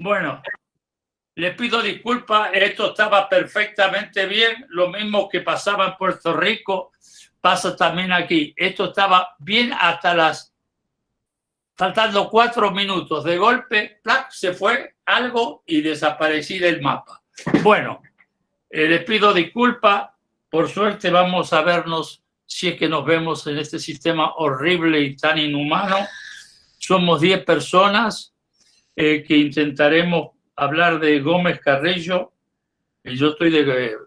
Bueno, les pido disculpas, esto estaba perfectamente bien, lo mismo que pasaba en Puerto Rico, pasa también aquí. Esto estaba bien hasta faltando 4 minutos. De golpe, ¡plac!, se fue algo y desaparecí del mapa. Bueno, les pido disculpas, por suerte vamos a vernos, si es que nos vemos en este sistema horrible y tan inhumano. Somos 10 personas que intentaremos hablar de Gómez Carrillo. Yo estoy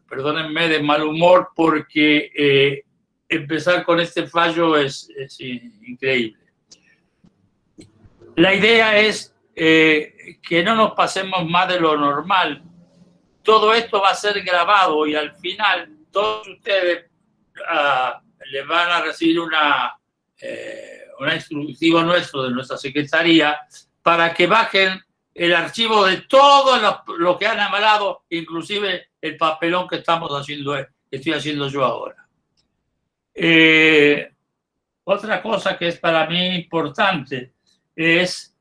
perdónenme, de mal humor porque empezar con este fallo es increíble. La idea es que no nos pasemos más de lo normal. Todo esto va a ser grabado y al final todos ustedes les van a recibir un instructivo nuestro de nuestra secretaría para que bajen el archivo de todo lo que han avalado, inclusive el papelón que estoy haciendo yo ahora. Otra cosa que es para mí importante es,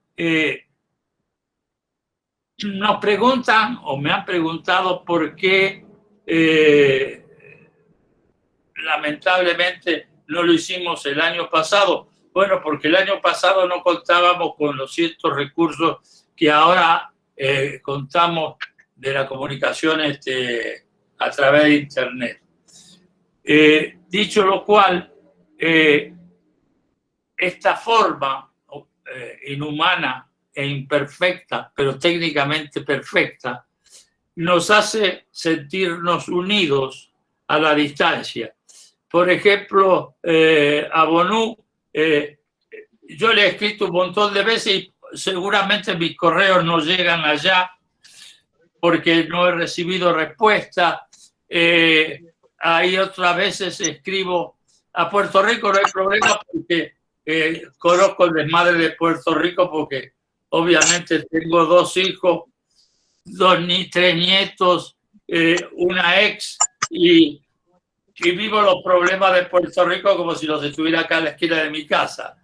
nos preguntan o me han preguntado por qué lamentablemente no lo hicimos el año pasado. Bueno, porque el año pasado no contábamos con los ciertos recursos que ahora contamos de la comunicación a través de Internet. Dicho lo cual, esta forma inhumana e imperfecta, pero técnicamente perfecta, nos hace sentirnos unidos a la distancia. Por ejemplo, a Bonú, yo le he escrito un montón de veces y seguramente mis correos no llegan allá porque no he recibido respuesta. Ahí otras veces escribo a Puerto Rico, no hay problema porque conozco el desmadre de Puerto Rico porque obviamente tengo 2 hijos, 3 nietos, una ex y vivo los problemas de Puerto Rico como si los estuviera acá en la esquina de mi casa.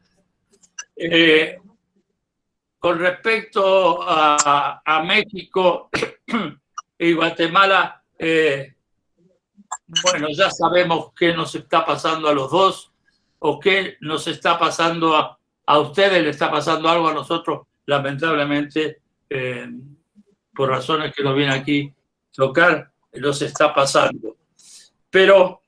Con respecto a México y Guatemala, bueno, ya sabemos qué nos está pasando a los dos o qué nos está pasando a ustedes, le está pasando algo a nosotros, lamentablemente, por razones que nos vienen aquí tocar, nos está pasando. Pero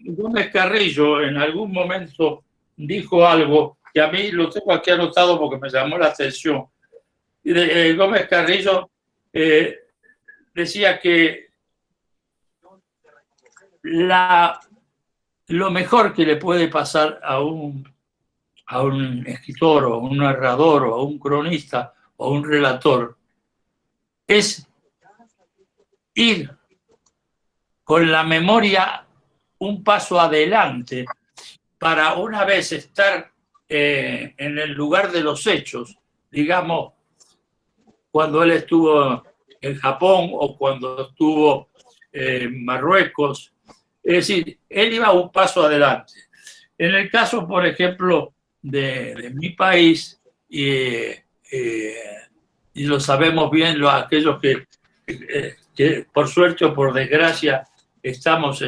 Gómez Carrillo en algún momento dijo algo que a mí lo tengo aquí anotado porque me llamó la atención. Gómez Carrillo decía que lo mejor que le puede pasar a un escritor o a un narrador o a un cronista o a un relator es ir con la memoria un paso adelante para una vez estar en el lugar de los hechos, digamos, cuando él estuvo en Japón o cuando estuvo en Marruecos. Es decir, él iba un paso adelante. En el caso, por ejemplo, de mi país, y lo sabemos bien aquellos que por suerte o por desgracia estamos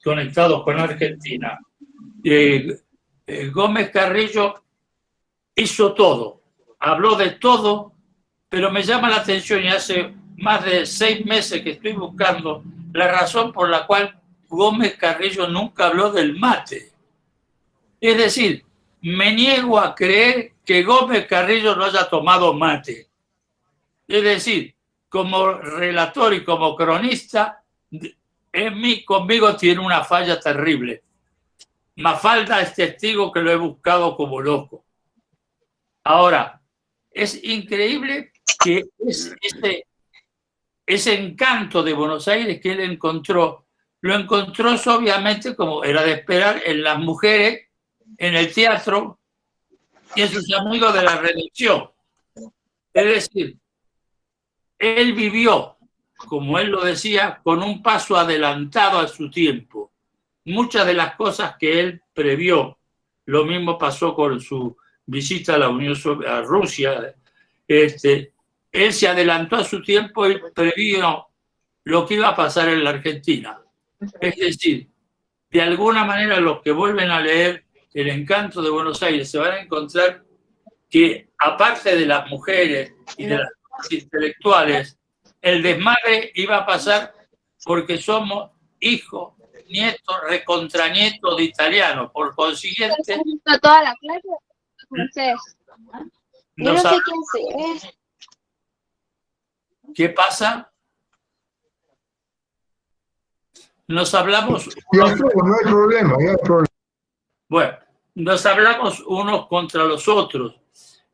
conectados con Argentina. Gómez Carrillo hizo todo, habló de todo, pero me llama la atención y hace más de 6 meses que estoy buscando la razón por la cual Gómez Carrillo nunca habló del mate. Es decir, me niego a creer que Gómez Carrillo no haya tomado mate. Es decir, como relator y como cronista, conmigo tiene una falla terrible. Mafalda es testigo que lo he buscado como loco. Ahora, es increíble que ese encanto de Buenos Aires que él encontró, lo encontró obviamente, como era de esperar, en las mujeres, en el teatro y en sus amigos de la redacción. Es decir, él vivió, como él lo decía, con un paso adelantado a su tiempo. Muchas de las cosas que él previó, lo mismo pasó con su visita a la a Rusia, él se adelantó a su tiempo y previó lo que iba a pasar en la Argentina. Es decir, de alguna manera los que vuelven a leer El encanto de Buenos Aires se van a encontrar que, aparte de las mujeres y de las intelectuales, el desmadre iba a pasar porque somos hijos, nietos, recontranietos de italianos. Por consiguiente, toda la clase, entonces, yo no sé qué hacer. ¿Qué pasa? Nos hablamos. No hay problema, no hay problema. Bueno, nos hablamos unos contra los otros.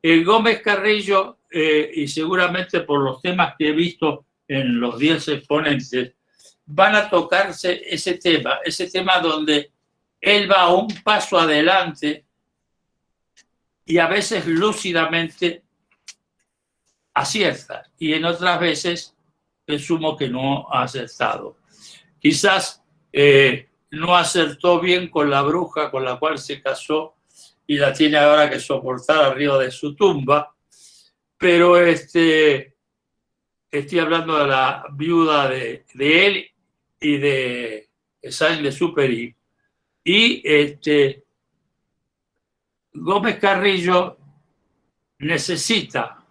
El Gómez Carrillo, y seguramente por los temas que he visto en los 10 exponentes, van a tocarse ese tema donde él va un paso adelante y a veces lúcidamente acierta, y en otras veces presumo que no ha acertado. Quizás no acertó bien con la bruja con la cual se casó y la tiene ahora que soportar arriba de su tumba, pero estoy hablando de la viuda de él y de Saint-Exupéry. Y Gómez Carrillo necesita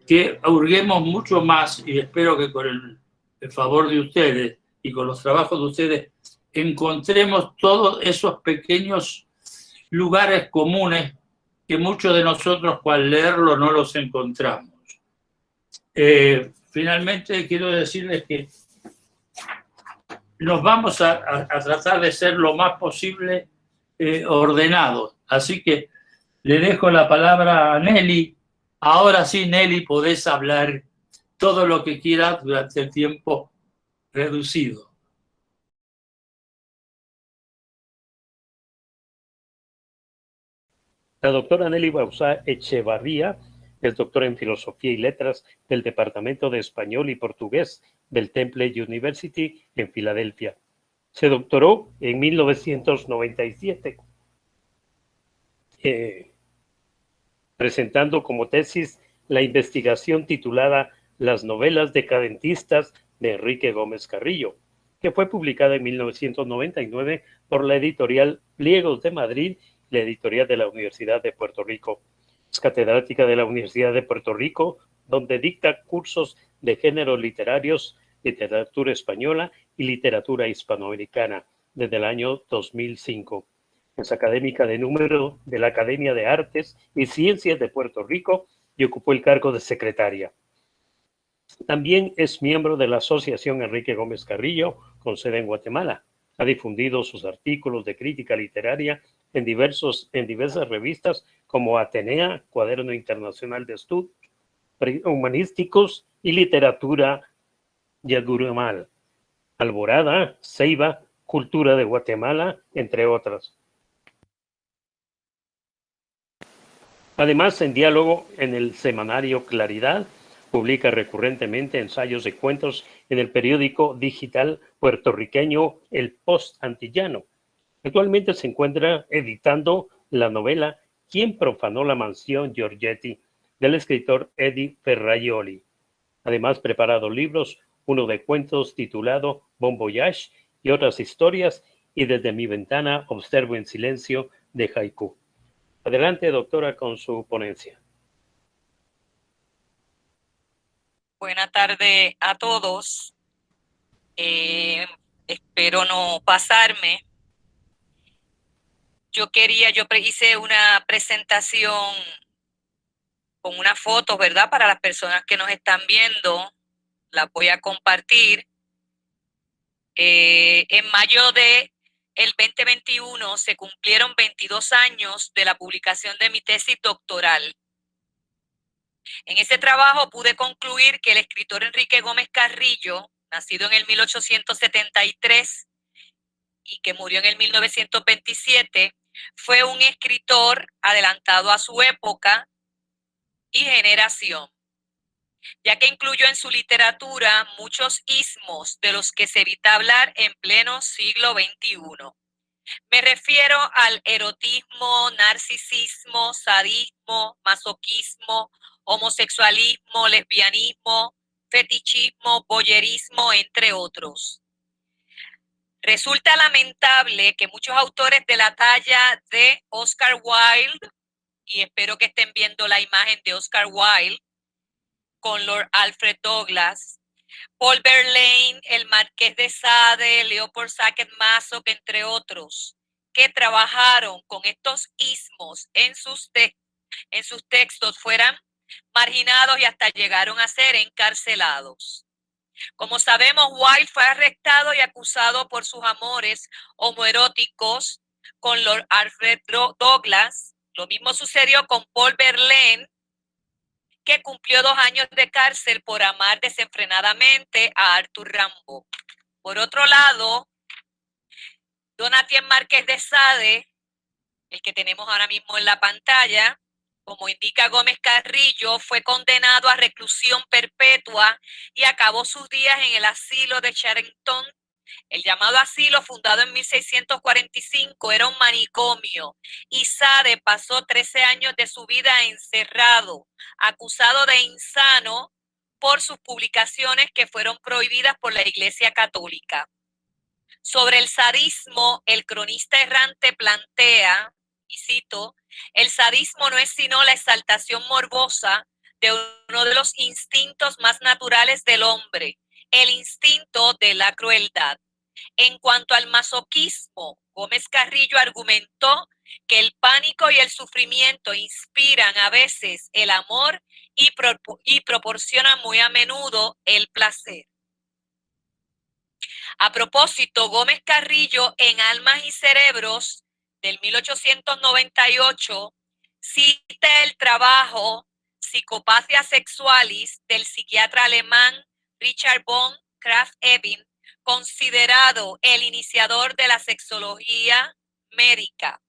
que hurguemos mucho más, y espero que con el favor de ustedes y con los trabajos de ustedes encontremos todos esos pequeños lugares comunes que muchos de nosotros, al leerlo, no los encontramos. Finalmente, quiero decirles que nos vamos a tratar de ser lo más posible ordenados. Así que le dejo la palabra a Nelly. Ahora sí, Nelly, podés hablar todo lo que quieras durante el tiempo reducido. La doctora Nelly Bauzá Echevarría es doctora en Filosofía y Letras del Departamento de Español y Portugués del Temple University en Filadelfia. Se doctoró en 1997, presentando como tesis la investigación titulada Las novelas decadentistas de Enrique Gómez Carrillo, que fue publicada en 1999 por la editorial Pliegos de Madrid y la editorial de la Universidad de Puerto Rico. Es catedrática de la Universidad de Puerto Rico, donde dicta cursos de géneros literarios, literatura española y literatura hispanoamericana desde el año 2005. Es académica de número de la Academia de Artes y Ciencias de Puerto Rico y ocupó el cargo de secretaria. También es miembro de la Asociación Enrique Gómez Carrillo, con sede en Guatemala. Ha difundido sus artículos de crítica literaria en diversas revistas como Atenea, Cuaderno Internacional de Estudios Humanísticos y Literatura Yagurumal, Alborada, Ceiba, Cultura de Guatemala, entre otras. Además, en diálogo en el semanario Claridad, publica recurrentemente ensayos y cuentos en el periódico digital puertorriqueño El Post Antillano. Actualmente se encuentra editando la novela ¿Quién profanó la mansión Giorgetti?, del escritor Eddie Ferraioli. Además, preparado libros, uno de cuentos titulado Bon Voyage y otras historias, y Desde mi ventana observo en silencio, de haiku. Adelante, doctora, con su ponencia. Buenas tardes a todos. Espero no pasarme. Yo hice una presentación con unas fotos, ¿verdad? Para las personas que nos están viendo, la voy a compartir. En mayo del 2021 se cumplieron 22 años de la publicación de mi tesis doctoral. En ese trabajo pude concluir que el escritor Enrique Gómez Carrillo, nacido en el 1873 y que murió en el 1927, fue un escritor adelantado a su época y generación, ya que incluyó en su literatura muchos ismos de los que se evita hablar en pleno siglo XXI. Me refiero al erotismo, narcisismo, sadismo, masoquismo, homosexualismo, lesbianismo, fetichismo, voyerismo, entre otros. Resulta lamentable que muchos autores de la talla de Oscar Wilde, y espero que estén viendo la imagen de Oscar Wilde con Lord Alfred Douglas, Paul Verlaine, el Marqués de Sade, Leopold Sacket Masoch, entre otros, que trabajaron con estos ismos en sus textos, fueran marginados y hasta llegaron a ser encarcelados. Como sabemos, Wilde fue arrestado y acusado por sus amores homoeróticos con Lord Alfred Douglas. Lo mismo sucedió con Paul Verlaine, que cumplió 2 años de cárcel por amar desenfrenadamente a Arthur Rimbaud. Por otro lado, Donatien Márquez de Sade, el que tenemos ahora mismo en la pantalla, como indica Gómez Carrillo, fue condenado a reclusión perpetua y acabó sus días en el asilo de Charenton. El llamado asilo, fundado en 1645, era un manicomio y Sade pasó 13 años de su vida encerrado, acusado de insano por sus publicaciones que fueron prohibidas por la Iglesia Católica. Sobre el sadismo, el cronista errante plantea, y cito, el sadismo no es sino la exaltación morbosa de uno de los instintos más naturales del hombre, el instinto de la crueldad. En cuanto al masoquismo, Gómez Carrillo argumentó que el pánico y el sufrimiento inspiran a veces el amor y proporcionan muy a menudo el placer. A propósito, Gómez Carrillo en Almas y Cerebros del 1898 cita el trabajo Psychopathia Sexualis del psiquiatra alemán Richard von Krafft-Ebing, considerado el iniciador de la sexología médica.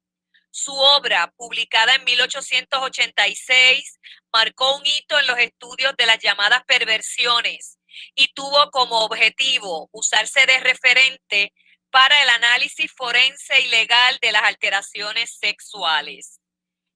Su obra, publicada en 1886, marcó un hito en los estudios de las llamadas perversiones y tuvo como objetivo usarse de referente para el análisis forense y legal de las alteraciones sexuales.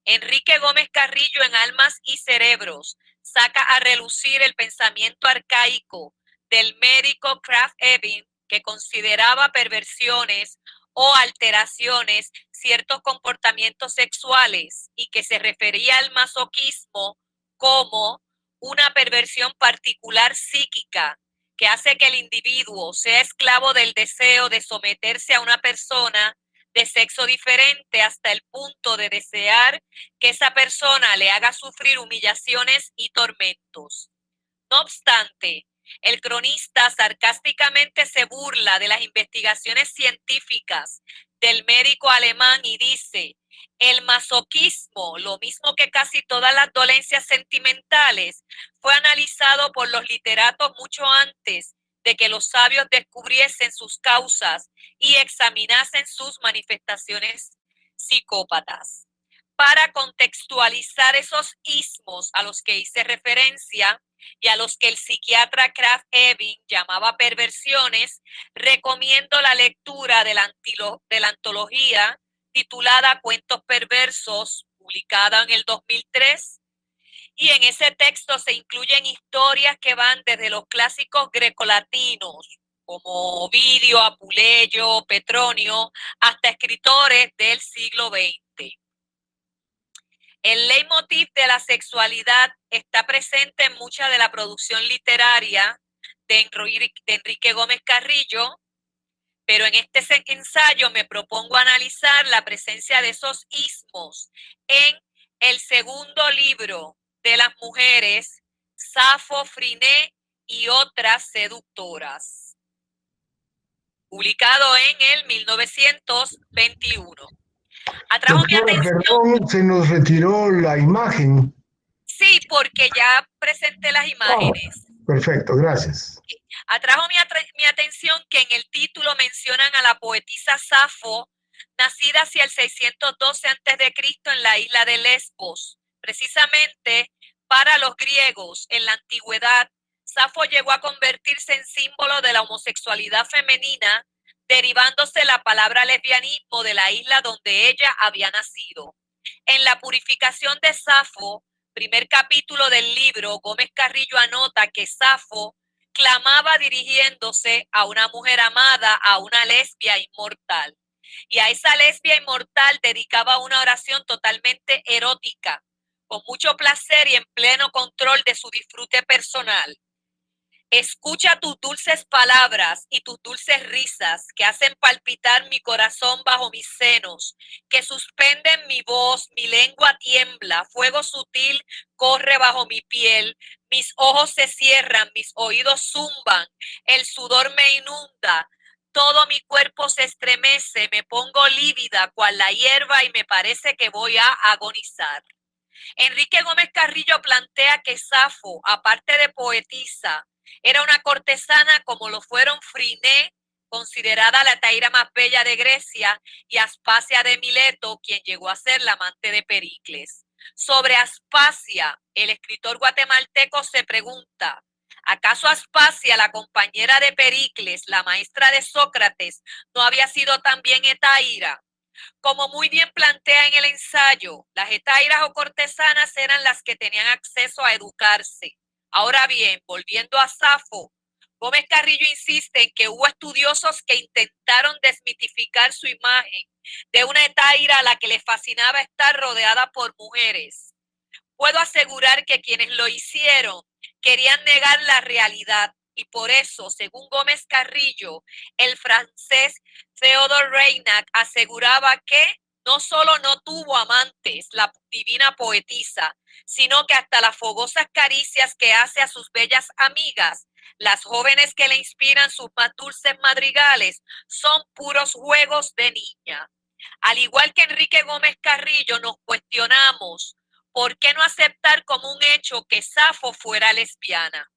Enrique Gómez Carrillo en Almas y Cerebros saca a relucir el pensamiento arcaico del médico Krafft-Ebing, que consideraba perversiones o alteraciones ciertos comportamientos sexuales y que se refería al masoquismo como una perversión particular psíquica que hace que el individuo sea esclavo del deseo de someterse a una persona de sexo diferente hasta el punto de desear que esa persona le haga sufrir humillaciones y tormentos. No obstante, el cronista sarcásticamente se burla de las investigaciones científicas del médico alemán y dice: el masoquismo, lo mismo que casi todas las dolencias sentimentales, fue analizado por los literatos mucho antes de que los sabios descubriesen sus causas y examinasen sus manifestaciones psicópatas. Para contextualizar esos ismos a los que hice referencia y a los que el psiquiatra Krafft-Ebing llamaba perversiones, recomiendo la lectura de la antología titulada Cuentos Perversos, publicada en el 2003, y en ese texto se incluyen historias que van desde los clásicos grecolatinos, como Ovidio, Apuleyo, Petronio, hasta escritores del siglo XX. El leitmotiv de la sexualidad está presente en mucha de la producción literaria de Enrique Gómez Carrillo, pero en este ensayo me propongo analizar la presencia de esos ismos en el segundo libro de las mujeres, Safo, Friné y otras seductoras, publicado en el 1921. Atrajo mi atención. Perdón, se nos retiró la imagen. Sí, porque ya presenté las imágenes. Oh, perfecto, gracias. Atrajo mi atención que en el título mencionan a la poetisa Safo, nacida hacia el 612 a.C. en la isla de Lesbos. Precisamente para los griegos, en la antigüedad, Safo llegó a convertirse en símbolo de la homosexualidad femenina derivándose la palabra lesbianismo de la isla donde ella había nacido. En La purificación de Safo, primer capítulo del libro, Gómez Carrillo anota que Safo clamaba dirigiéndose a una mujer amada, a una lesbia inmortal. Y a esa lesbia inmortal dedicaba una oración totalmente erótica, con mucho placer y en pleno control de su disfrute personal. Escucha tus dulces palabras y tus dulces risas que hacen palpitar mi corazón bajo mis senos, que suspenden mi voz, mi lengua tiembla, fuego sutil corre bajo mi piel, mis ojos se cierran, mis oídos zumban, el sudor me inunda, todo mi cuerpo se estremece, me pongo lívida cual la hierba y me parece que voy a agonizar. Enrique Gómez Carrillo plantea que Safo, aparte de poetisa, era una cortesana como lo fueron Friné, considerada la taíra más bella de Grecia, y Aspasia de Mileto, quien llegó a ser la amante de Pericles. Sobre Aspasia, el escritor guatemalteco se pregunta, ¿acaso Aspasia, la compañera de Pericles, la maestra de Sócrates, no había sido también etaíra? Como muy bien plantea en el ensayo, las etairas o cortesanas eran las que tenían acceso a educarse. Ahora bien, volviendo a Safo, Gómez Carrillo insiste en que hubo estudiosos que intentaron desmitificar su imagen de una etaira a la que le fascinaba estar rodeada por mujeres. Puedo asegurar que quienes lo hicieron querían negar la realidad y por eso, según Gómez Carrillo, el francés Theodore Reynac aseguraba que no solo no tuvo amantes, la divina poetisa, sino que hasta las fogosas caricias que hace a sus bellas amigas, las jóvenes que le inspiran sus más dulces madrigales, son puros juegos de niña. Al igual que Enrique Gómez Carrillo, nos cuestionamos ¿por qué no aceptar como un hecho que Safo fuera lesbiana?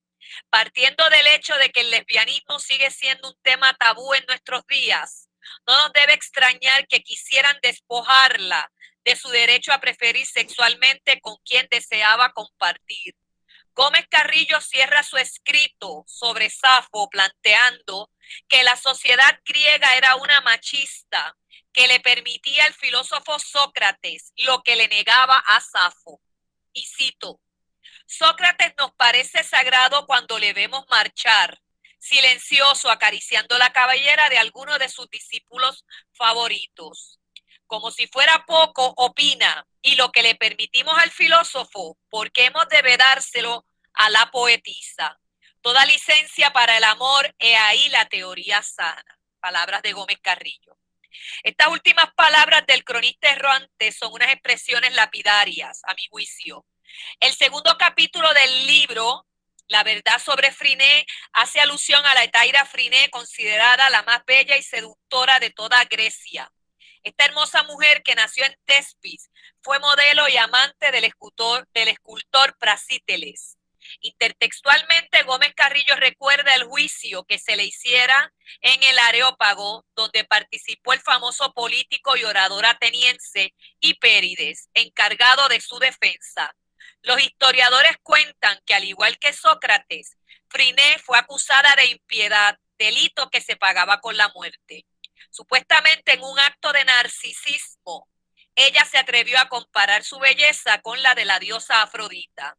Partiendo del hecho de que el lesbianismo sigue siendo un tema tabú en nuestros días, no nos debe extrañar que quisieran despojarla de su derecho a preferir sexualmente con quien deseaba compartir. Gómez Carrillo cierra su escrito sobre Safo planteando que la sociedad griega era una machista que le permitía al filósofo Sócrates lo que le negaba a Safo. Y cito, Sócrates nos parece sagrado cuando le vemos marchar, silencioso, acariciando la cabellera de alguno de sus discípulos favoritos. Como si fuera poco, opina, y lo que le permitimos al filósofo, ¿por qué hemos de vedárselo a la poetisa? Toda licencia para el amor, he ahí la teoría sana. Palabras de Gómez Carrillo. Estas últimas palabras del cronista errante son unas expresiones lapidarias, a mi juicio. El segundo capítulo del libro, La verdad sobre Friné, hace alusión a la etaira Friné, considerada la más bella y seductora de toda Grecia. Esta hermosa mujer que nació en Tespis fue modelo y amante del escultor Prasíteles. Intertextualmente, Gómez Carrillo recuerda el juicio que se le hiciera en el Areópago, donde participó el famoso político y orador ateniense Hipérides, encargado de su defensa. Los historiadores cuentan que, al igual que Sócrates, Friné fue acusada de impiedad, delito que se pagaba con la muerte. Supuestamente en un acto de narcisismo, ella se atrevió a comparar su belleza con la de la diosa Afrodita.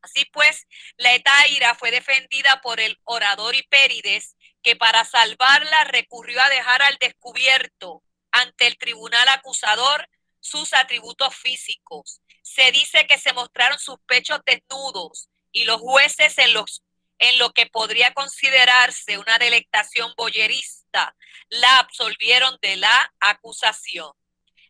Así pues, la etaira fue defendida por el orador Hipérides, que para salvarla recurrió a dejar al descubierto ante el tribunal acusador sus atributos físicos. Se dice que se mostraron sus pechos desnudos y los jueces en lo que podría considerarse una delectación boyerista la absolvieron de la acusación.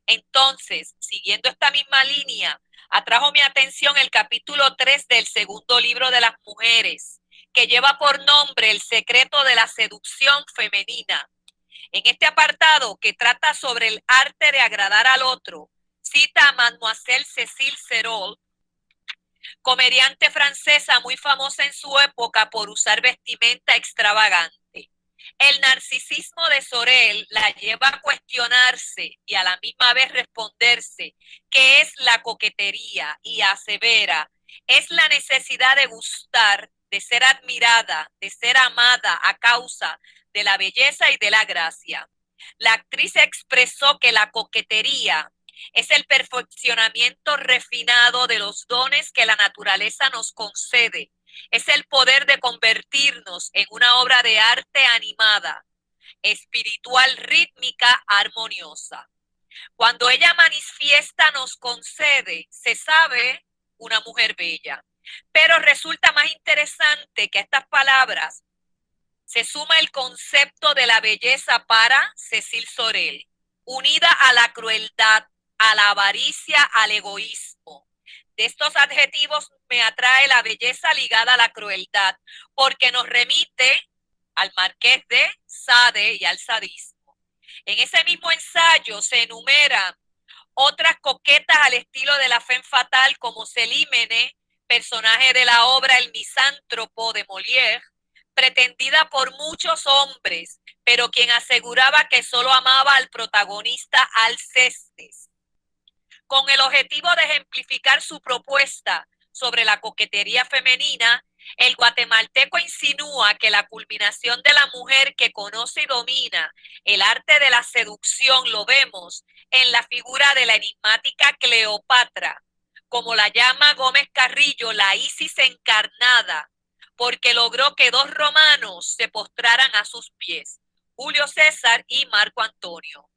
Entonces, siguiendo esta misma línea, atrajo mi atención el capítulo 3 del segundo libro de las mujeres, que lleva por nombre El secreto de la seducción femenina. En este apartado, que trata sobre el arte de agradar al otro, cita a Mademoiselle Cécile Serol, comediante francesa muy famosa en su época por usar vestimenta extravagante. El narcisismo de Sorel la lleva a cuestionarse y a la misma vez responderse qué es la coquetería y asevera, es la necesidad de gustar, de ser admirada, de ser amada a causa de la belleza y de la gracia. La actriz expresó que la coquetería es el perfeccionamiento refinado de los dones que la naturaleza nos concede. Es el poder de convertirnos en una obra de arte animada, espiritual, rítmica, armoniosa. Cuando ella manifiesta, nos concede, se sabe, una mujer bella. Pero resulta más interesante que a estas palabras se suma el concepto de la belleza para Cecil Sorel, unida a la crueldad, a la avaricia, al egoísmo. De estos adjetivos me atrae la belleza ligada a la crueldad, porque nos remite al Marqués de Sade y al sadismo. En ese mismo ensayo se enumeran otras coquetas al estilo de la femme fatale, como Célimene, personaje de la obra El misántropo de Molière, pretendida por muchos hombres, pero quien aseguraba que solo amaba al protagonista Alcestes. Con el objetivo de ejemplificar su propuesta sobre la coquetería femenina, el guatemalteco insinúa que la culminación de la mujer que conoce y domina el arte de la seducción lo vemos en la figura de la enigmática Cleopatra, como la llama Gómez Carrillo, la Isis encarnada, porque logró que dos romanos se postraran a sus pies, Julio César y Marco Antonio.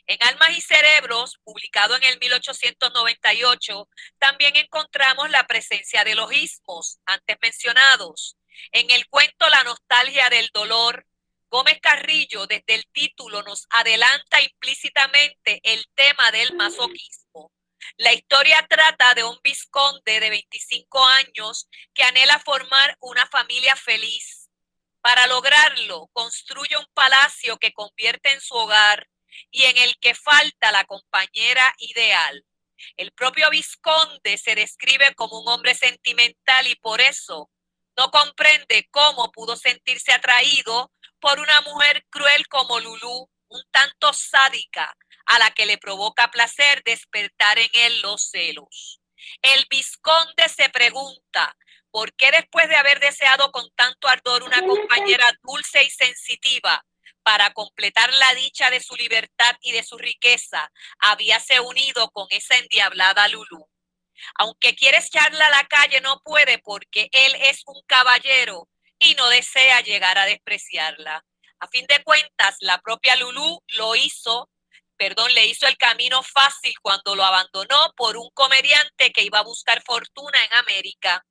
En Almas y Cerebros, publicado en el 1898, también encontramos la presencia de los ismos antes mencionados. En el cuento La nostalgia del dolor, Gómez Carrillo, desde el título, nos adelanta implícitamente el tema del masoquismo. La historia trata de un vizconde de 25 años que anhela formar una familia feliz. Para lograrlo, construye un palacio que convierte en su hogar y en el que falta la compañera ideal. El propio vizconde se describe como un hombre sentimental y por eso no comprende cómo pudo sentirse atraído por una mujer cruel como Lulú, un tanto sádica, a la que le provoca placer despertar en él los celos. El vizconde se pregunta, ¿por qué después de haber deseado con tanto ardor una compañera dulce y sensitiva para completar la dicha de su libertad y de su riqueza, habíase unido con esa endiablada Lulú? Aunque quiere echarla a la calle, no puede porque él es un caballero y no desea llegar a despreciarla. A fin de cuentas, la propia Lulú le hizo el camino fácil cuando lo abandonó por un comediante que iba a buscar fortuna en América.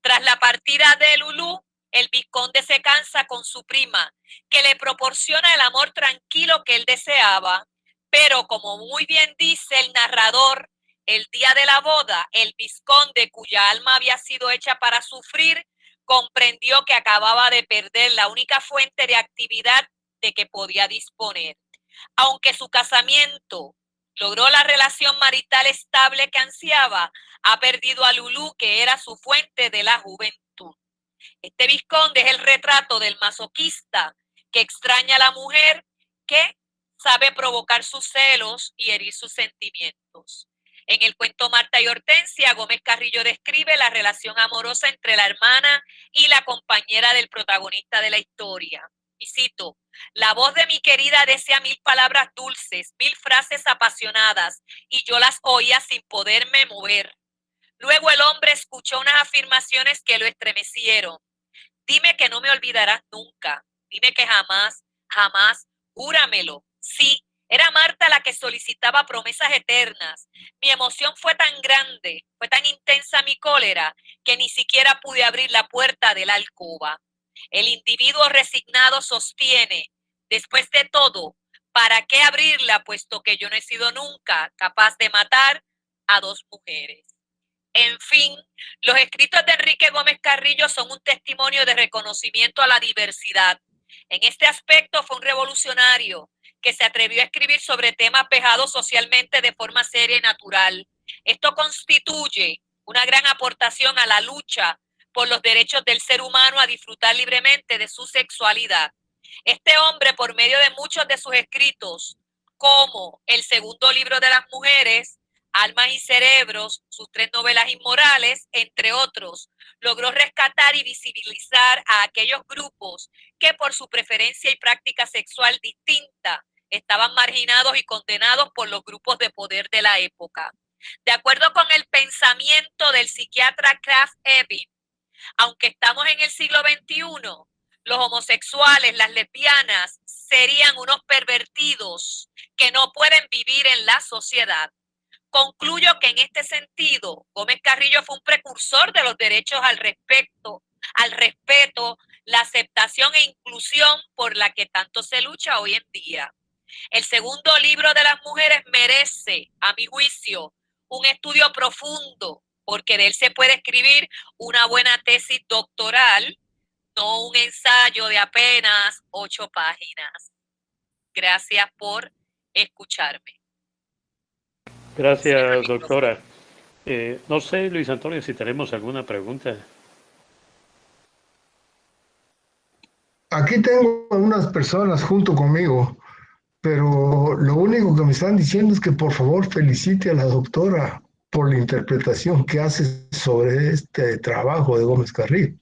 Tras la partida de Lulú, el vizconde se cansa con su prima, que le proporciona el amor tranquilo que él deseaba, pero como muy bien dice el narrador, el día de la boda, el vizconde, cuya alma había sido hecha para sufrir, comprendió que acababa de perder la única fuente de actividad de que podía disponer. Aunque su casamiento logró la relación marital estable que ansiaba, ha perdido a Lulú, que era su fuente de la juventud. Este vizconde es el retrato del masoquista que extraña a la mujer, que sabe provocar sus celos y herir sus sentimientos. En el cuento Marta y Hortensia, Gómez Carrillo describe la relación amorosa entre la hermana y la compañera del protagonista de la historia. Y cito, la voz de mi querida decía 1000 palabras dulces, 1000 frases apasionadas, y yo las oía sin poderme mover. Luego el hombre escuchó unas afirmaciones que lo estremecieron. Dime que no me olvidarás nunca. Dime que jamás, jamás, júramelo. Sí, era Marta la que solicitaba promesas eternas. Mi emoción fue tan grande, fue tan intensa mi cólera, que ni siquiera pude abrir la puerta de la alcoba. El individuo resignado sostiene, después de todo, ¿para qué abrirla, puesto que yo no he sido nunca capaz de matar a dos mujeres? En fin, los escritos de Enrique Gómez Carrillo son un testimonio de reconocimiento a la diversidad. En este aspecto fue un revolucionario que se atrevió a escribir sobre temas vejados socialmente de forma seria y natural. Esto constituye una gran aportación a la lucha por los derechos del ser humano a disfrutar libremente de su sexualidad. Este hombre, por medio de muchos de sus escritos, como el segundo libro de las mujeres, Almas y Cerebros, sus 3 novelas inmorales, entre otros, logró rescatar y visibilizar a aquellos grupos que por su preferencia y práctica sexual distinta estaban marginados y condenados por los grupos de poder de la época. De acuerdo con el pensamiento del psiquiatra Krafft Ebing, aunque estamos en el siglo XXI, los homosexuales, las lesbianas, serían unos pervertidos que no pueden vivir en la sociedad. Concluyo que en este sentido, Gómez Carrillo fue un precursor de los derechos al respeto, la aceptación e inclusión por la que tanto se lucha hoy en día. El segundo libro de las mujeres merece, a mi juicio, un estudio profundo, porque de él se puede escribir una buena tesis doctoral, no un ensayo de apenas 8 páginas. Gracias por escucharme. Gracias, doctora. No sé, Luis Antonio, si tenemos alguna pregunta. Aquí tengo a unas personas junto conmigo, pero lo único que me están diciendo es que por favor felicite a la doctora por la interpretación que hace sobre este trabajo de Gómez Carrillo.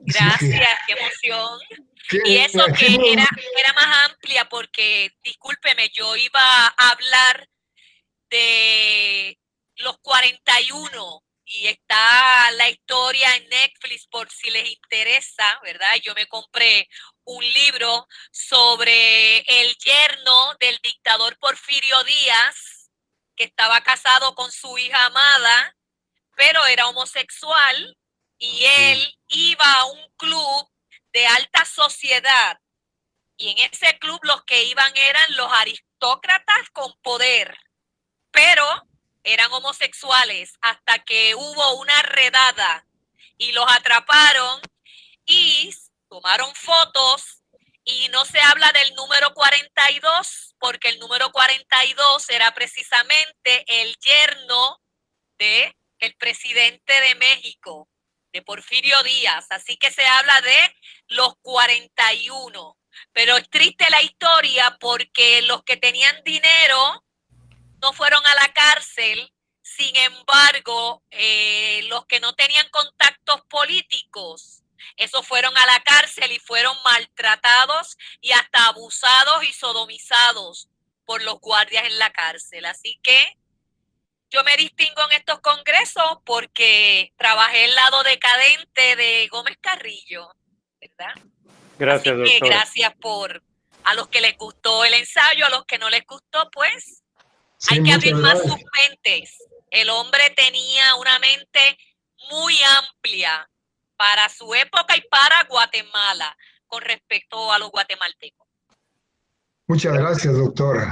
Gracias, qué emoción. Y eso que era más amplia porque, discúlpeme, yo iba a hablar de los 41 y está la historia en Netflix por si les interesa, ¿verdad? Yo me compré un libro sobre el yerno del dictador Porfirio Díaz, que estaba casado con su hija amada, pero era homosexual y él iba a un club de alta sociedad y en ese club los que iban eran los aristócratas con poder, pero eran homosexuales hasta que hubo una redada y los atraparon y tomaron fotos y no se habla del número 42 porque el número 42 era precisamente el yerno de el presidente de México, de Porfirio Díaz, así que se habla de los 41, pero es triste la historia porque los que tenían dinero no fueron a la cárcel, sin embargo, los que no tenían contactos políticos, esos fueron a la cárcel y fueron maltratados y hasta abusados y sodomizados por los guardias en la cárcel, así que yo me distingo en estos congresos porque trabajé el lado decadente de Gómez Carrillo, ¿verdad? Gracias, así que doctora. gracias a los que les gustó el ensayo, a los que no les gustó, pues Sí, hay que abrir más gracias. sus mentes. El hombre tenía una mente muy amplia para su época y para Guatemala con respecto a los guatemaltecos. Muchas gracias, doctora.